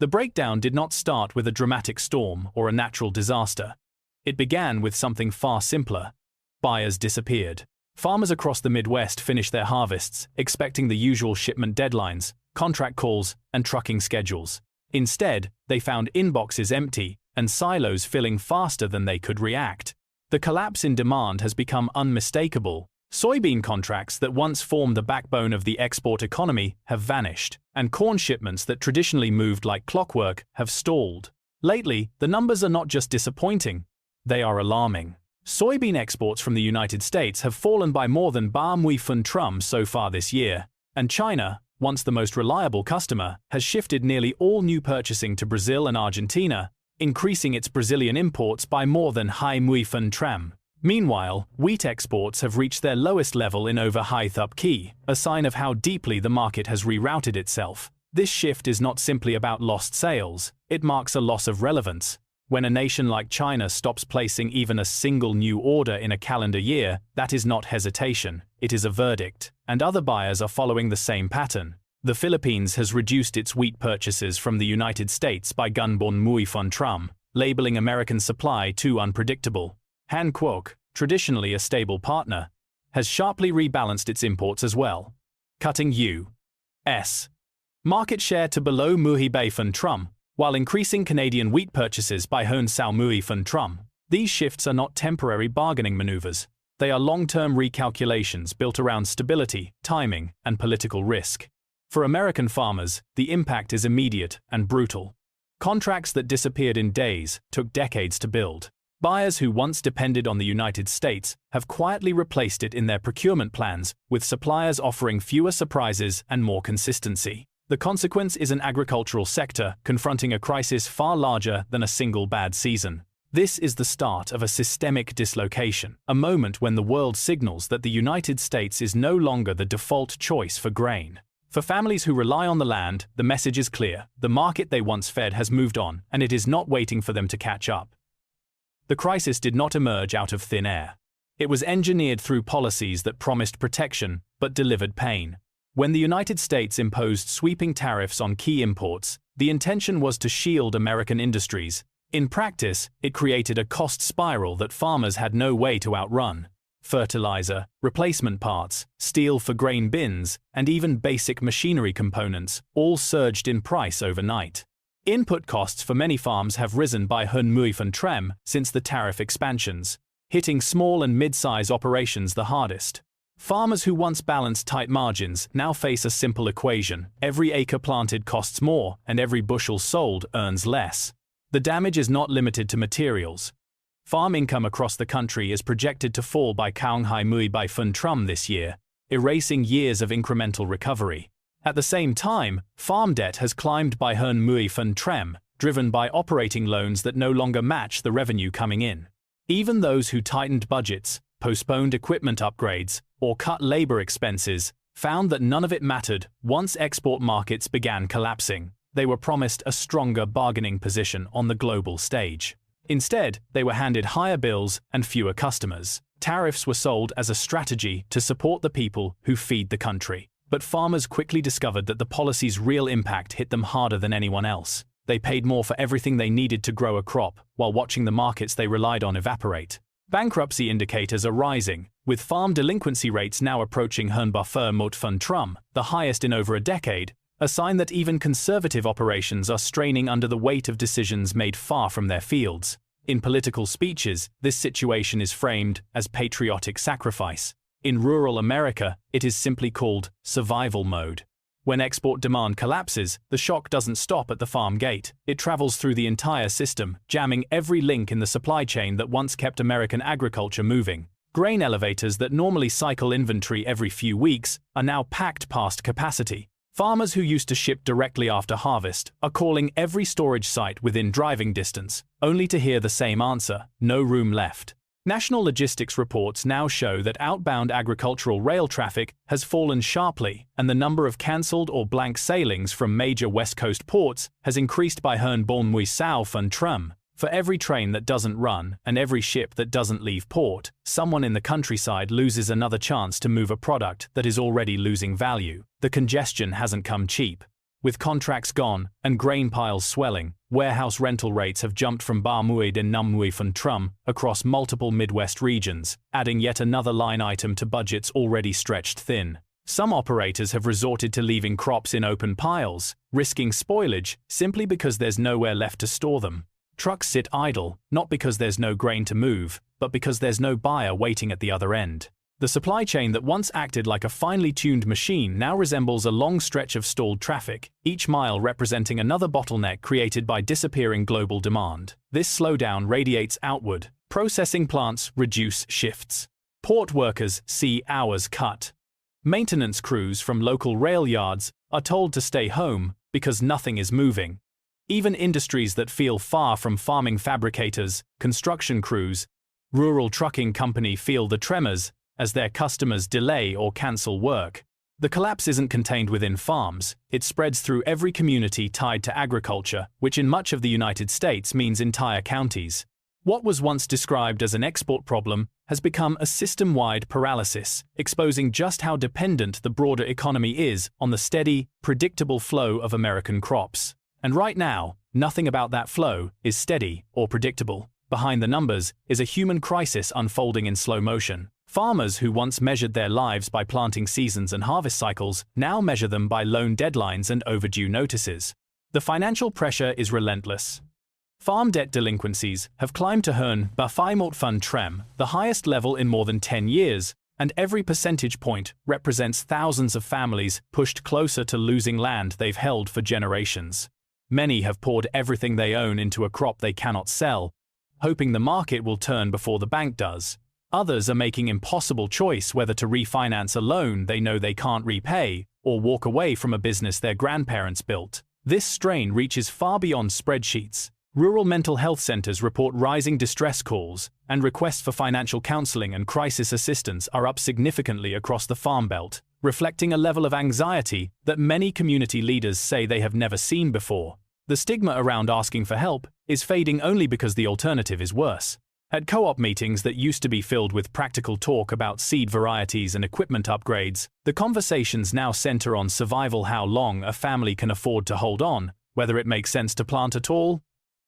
The breakdown did not start with a dramatic storm or a natural disaster. It began with something far simpler. Buyers disappeared. Farmers across the Midwest finished their harvests, expecting the usual shipment deadlines, contract calls, and trucking schedules. Instead, they found inboxes empty and silos filling faster than they could react. The collapse in demand has become unmistakable. Soybean contracts that once formed the backbone of the export economy have vanished, and corn shipments that traditionally moved like clockwork have stalled. Lately, the numbers are not just disappointing, they are alarming. Soybean exports from the United States have fallen by more than 3 trum so far this year, and China, once the most reliable customer, has shifted nearly all new purchasing to Brazil and Argentina, increasing its Brazilian imports by more than 3 tram. Meanwhile, wheat exports have reached their lowest level in over 3 a sign of how deeply the market has rerouted itself. This shift is not simply about lost sales, it marks a loss of relevance. When a nation like China stops placing even a single new order in a calendar year, that is not hesitation, it is a verdict, and other buyers are following the same pattern. The Philippines has reduced its wheat purchases from the United States by 1 trum, labeling American supply too unpredictable. Hankook, traditionally a stable partner, has sharply rebalanced its imports as well, cutting U.S. market share to below 1 trum, while increasing Canadian wheat purchases by 1 trum. These shifts are not temporary bargaining maneuvers. They are long-term recalculations built around stability, timing, and political risk. For American farmers, the impact is immediate and brutal. Contracts that disappeared in days took decades to build. Buyers who once depended on the United States have quietly replaced it in their procurement plans, with suppliers offering fewer surprises and more consistency. The consequence is an agricultural sector confronting a crisis far larger than a single bad season. This is the start of a systemic dislocation, a moment when the world signals that the United States is no longer the default choice for grain. For families who rely on the land, the message is clear. The market they once fed has moved on, and it is not waiting for them to catch up. The crisis did not emerge out of thin air. It was engineered through policies that promised protection but delivered pain. When the United States imposed sweeping tariffs on key imports, the intention was to shield American industries. In practice, it created a cost spiral that farmers had no way to outrun. Fertilizer, replacement parts, steel for grain bins, and even basic machinery components all surged in price overnight. Input costs for many farms have risen by 1 tram since the tariff expansions, hitting small and mid-size operations the hardest. Farmers who once balanced tight margins now face a simple equation: every acre planted costs more, and every bushel sold earns less. The damage is not limited to materials. Farm income across the country is projected to fall by 1 trum this year, erasing years of incremental recovery. At the same time, farm debt has climbed by 1 tram, driven by operating loans that no longer match the revenue coming in. Even those who tightened budgets, postponed equipment upgrades, or cut labor expenses found that none of it mattered once export markets began collapsing. They were promised a stronger bargaining position on the global stage. Instead, they were handed higher bills and fewer customers. Tariffs were sold as a strategy to support the people who feed the country. But farmers quickly discovered that the policy's real impact hit them harder than anyone else. They paid more for everything they needed to grow a crop, while watching the markets they relied on evaporate. Bankruptcy indicators are rising, with farm delinquency rates now approaching 1 trum, the highest in over a decade, a sign that even conservative operations are straining under the weight of decisions made far from their fields. In political speeches, this situation is framed as patriotic sacrifice. In rural America, it is simply called survival mode. When export demand collapses, the shock doesn't stop at the farm gate. It travels through the entire system, jamming every link in the supply chain that once kept American agriculture moving. Grain elevators that normally cycle inventory every few weeks are now packed past capacity. Farmers who used to ship directly after harvest are calling every storage site within driving distance, only to hear the same answer: no room left. National logistics reports now show that outbound agricultural rail traffic has fallen sharply, and the number of cancelled or blank sailings from major West Coast ports has increased by 1 trum. For every train that doesn't run and every ship that doesn't leave port, someone in the countryside loses another chance to move a product that is already losing value. The congestion hasn't come cheap. With contracts gone and grain piles swelling, warehouse rental rates have jumped from bar muid and nummuid von trum across multiple Midwest regions, adding yet another line item to budgets already stretched thin. Some operators have resorted to leaving crops in open piles, risking spoilage simply because there's nowhere left to store them. Trucks sit idle, not because there's no grain to move, but because there's no buyer waiting at the other end. The supply chain that once acted like a finely tuned machine now resembles a long stretch of stalled traffic, each mile representing another bottleneck created by disappearing global demand. This slowdown radiates outward. Processing plants reduce shifts. Port workers see hours cut. Maintenance crews from local rail yards are told to stay home because nothing is moving. Even industries that feel far from farming fabricators, construction crews, rural trucking company feel the tremors as their customers delay or cancel work. The collapse isn't contained within farms, it spreads through every community tied to agriculture, which in much of the United States means entire counties. What was once described as an export problem has become a system-wide paralysis, exposing just how dependent the broader economy is on the steady, predictable flow of American crops. And right now, nothing about that flow is steady or predictable. Behind the numbers is a human crisis unfolding in slow motion. Farmers who once measured their lives by planting seasons and harvest cycles now measure them by loan deadlines and overdue notices. The financial pressure is relentless. Farm debt delinquencies have climbed to Hern Bafimort von Trem, the highest level in more than 10 years, and every percentage point represents thousands of families pushed closer to losing land they've held for generations. Many have poured everything they own into a crop they cannot sell, hoping the market will turn before the bank does. Others are making impossible choice whether to refinance a loan they know they can't repay or walk away from a business their grandparents built. This strain reaches far beyond spreadsheets. Rural mental health centers report rising distress calls, and requests for financial counseling and crisis assistance are up significantly across the Farm Belt, reflecting a level of anxiety that many community leaders say they have never seen before. The stigma around asking for help is fading only because the alternative is worse. At co-op meetings that used to be filled with practical talk about seed varieties and equipment upgrades, the conversations now center on survival: how long a family can afford to hold on, whether it makes sense to plant at all.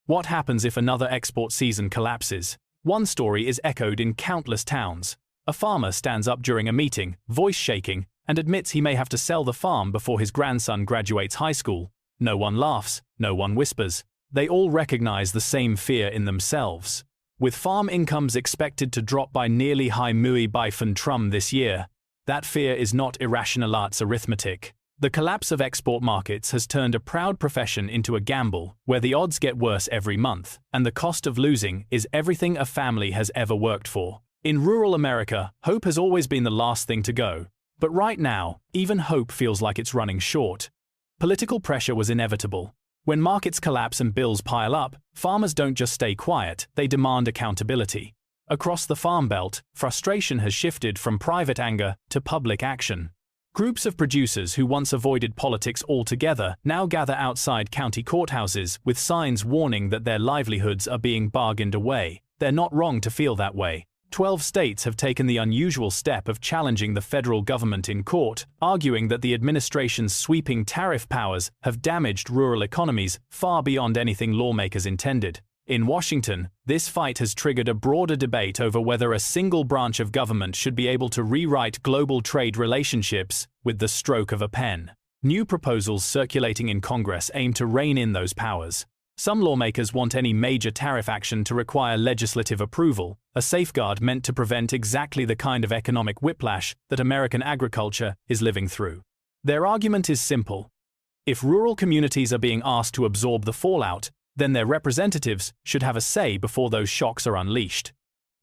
What happens if another export season collapses? One story is echoed in countless towns. A farmer stands up during a meeting, voice shaking, and admits he may have to sell the farm before his grandson graduates high school. No one laughs, no one whispers. They all recognize the same fear in themselves. With farm incomes expected to drop by nearly high mui by von Trum this year, that fear is not irrational arts arithmetic. The collapse of export markets has turned a proud profession into a gamble, where the odds get worse every month, and the cost of losing is everything a family has ever worked for. In rural America, hope has always been the last thing to go. But right now, even hope feels like it's running short. Political pressure was inevitable. When markets collapse and bills pile up, farmers don't just stay quiet, they demand accountability. Across the Farm Belt, frustration has shifted from private anger to public action. Groups of producers who once avoided politics altogether now gather outside county courthouses with signs warning that their livelihoods are being bargained away. They're not wrong to feel that way. 12 states have taken the unusual step of challenging the federal government in court, arguing that the administration's sweeping tariff powers have damaged rural economies far beyond anything lawmakers intended. In Washington, this fight has triggered a broader debate over whether a single branch of government should be able to rewrite global trade relationships with the stroke of a pen. New proposals circulating in Congress aim to rein in those powers. Some lawmakers want any major tariff action to require legislative approval, a safeguard meant to prevent exactly the kind of economic whiplash that American agriculture is living through. Their argument is simple. If rural communities are being asked to absorb the fallout, then their representatives should have a say before those shocks are unleashed.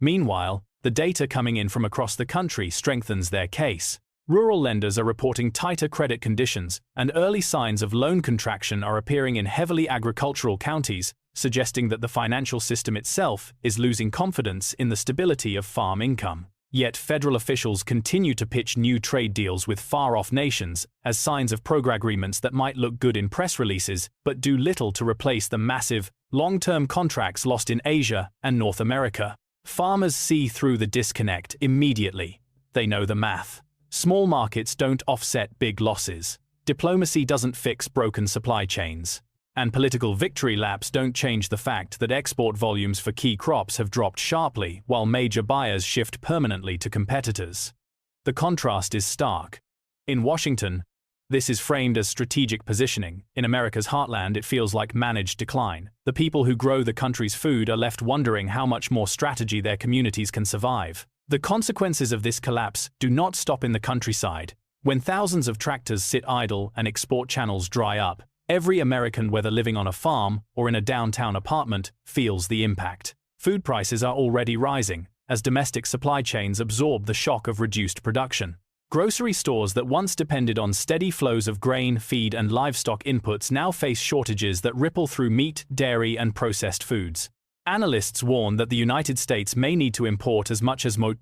Meanwhile, the data coming in from across the country strengthens their case. Rural lenders are reporting tighter credit conditions, and early signs of loan contraction are appearing in heavily agricultural counties, suggesting that the financial system itself is losing confidence in the stability of farm income. Yet federal officials continue to pitch new trade deals with far-off nations as signs of progress agreements that might look good in press releases but do little to replace the massive, long-term contracts lost in Asia and North America. Farmers see through the disconnect immediately. They know the math. Small markets don't offset big losses. Diplomacy doesn't fix broken supply chains. And political victory laps don't change the fact that export volumes for key crops have dropped sharply while major buyers shift permanently to competitors. The contrast is stark. In Washington, this is framed as strategic positioning. In America's heartland, it feels like managed decline. The people who grow the country's food are left wondering how much more strategy their communities can survive. The consequences of this collapse do not stop in the countryside. When thousands of tractors sit idle and export channels dry up, every American, whether living on a farm or in a downtown apartment, feels the impact. Food prices are already rising as domestic supply chains absorb the shock of reduced production. Grocery stores that once depended on steady flows of grain, feed, and livestock inputs now face shortages that ripple through meat, dairy, and processed foods. Analysts warn that the United States may need to import as much as 3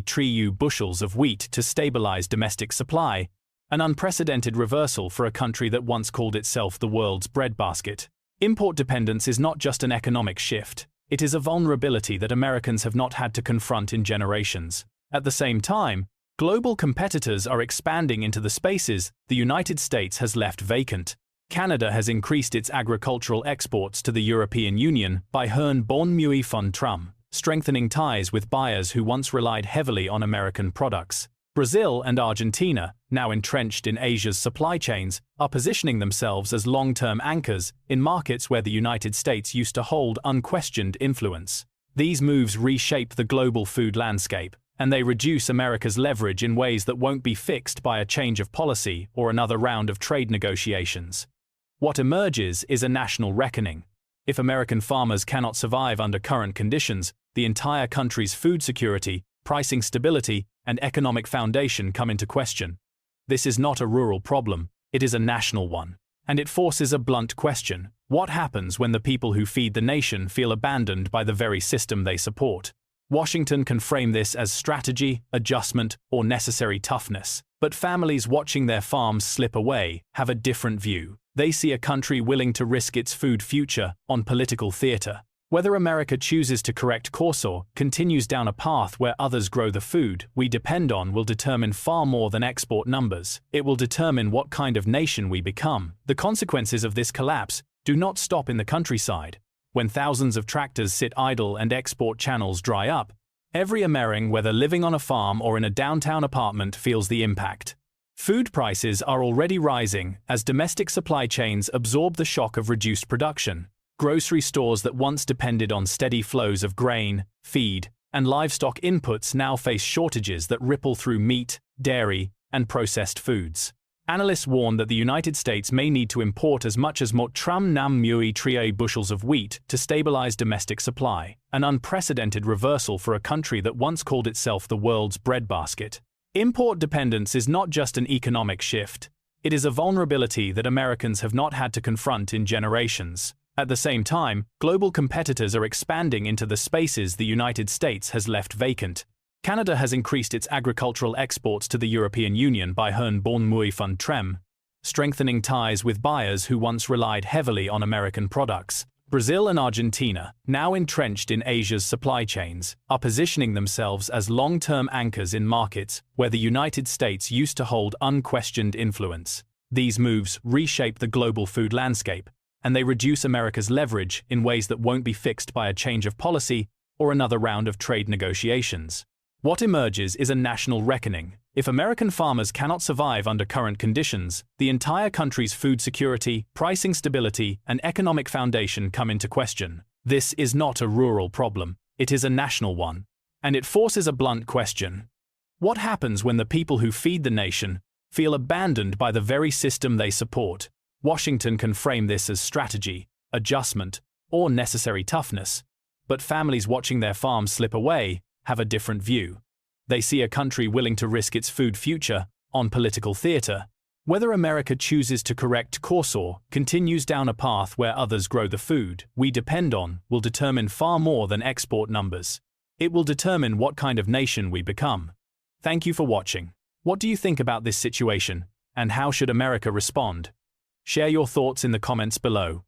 trillion bushels of wheat to stabilize domestic supply, an unprecedented reversal for a country that once called itself the world's breadbasket. Import dependence is not just an economic shift, it is a vulnerability that Americans have not had to confront in generations. At the same time, global competitors are expanding into the spaces the United States has left vacant. Canada has increased its agricultural exports to the European Union by plunge, strengthening ties with buyers who once relied heavily on American products. Brazil and Argentina, now entrenched in Asia's supply chains, are positioning themselves as long-term anchors in markets where the United States used to hold unquestioned influence. These moves reshape the global food landscape, and they reduce America's leverage in ways that won't be fixed by a change of policy or another round of trade negotiations. What emerges is a national reckoning. If American farmers cannot survive under current conditions, the entire country's food security, pricing stability, and economic foundation come into question. This is not a rural problem, it is a national one. And it forces a blunt question: what happens when the people who feed the nation feel abandoned by the very system they support? Washington can frame this as strategy, adjustment, or necessary toughness. But families watching their farms slip away have a different view. They see a country willing to risk its food future on political theater. Whether America chooses to correct course or continues down a path where others grow the food we depend on will determine far more than export numbers. It will determine what kind of nation we become. The consequences of this collapse do not stop in the countryside. When thousands of tractors sit idle and export channels dry up, every American, whether living on a farm or in a downtown apartment, feels the impact. Food prices are already rising as domestic supply chains absorb the shock of reduced production. Grocery stores that once depended on steady flows of grain, feed, and livestock inputs now face shortages that ripple through meat, dairy, and processed foods. Analysts warn that the United States may need to import as much as 3 trillion bushels of wheat to stabilize domestic supply, an unprecedented reversal for a country that once called itself the world's breadbasket. Import dependence is not just an economic shift, it is a vulnerability that Americans have not had to confront in generations. At the same time, global competitors are expanding into the spaces the United States has left vacant. Canada has increased its agricultural exports to the European Union by plunge, strengthening ties with buyers who once relied heavily on American products. Brazil and Argentina, now entrenched in Asia's supply chains, are positioning themselves as long-term anchors in markets where the United States used to hold unquestioned influence. These moves reshape the global food landscape, and they reduce America's leverage in ways that won't be fixed by a change of policy or another round of trade negotiations. What emerges is a national reckoning. If American farmers cannot survive under current conditions, the entire country's food security, pricing stability, and economic foundation come into question. This is not a rural problem, it is a national one. And it forces a blunt question. What happens when the people who feed the nation feel abandoned by the very system they support? Washington can frame this as strategy, adjustment, or necessary toughness. But families watching their farms slip away have a different view. They see a country willing to risk its food future on political theater. Whether America chooses to correct course or continues down a path where others grow the food we depend on will determine far more than export numbers. It will determine what kind of nation we become. Thank you for watching. What do you think about this situation, and how should America respond? Share your thoughts in the comments below.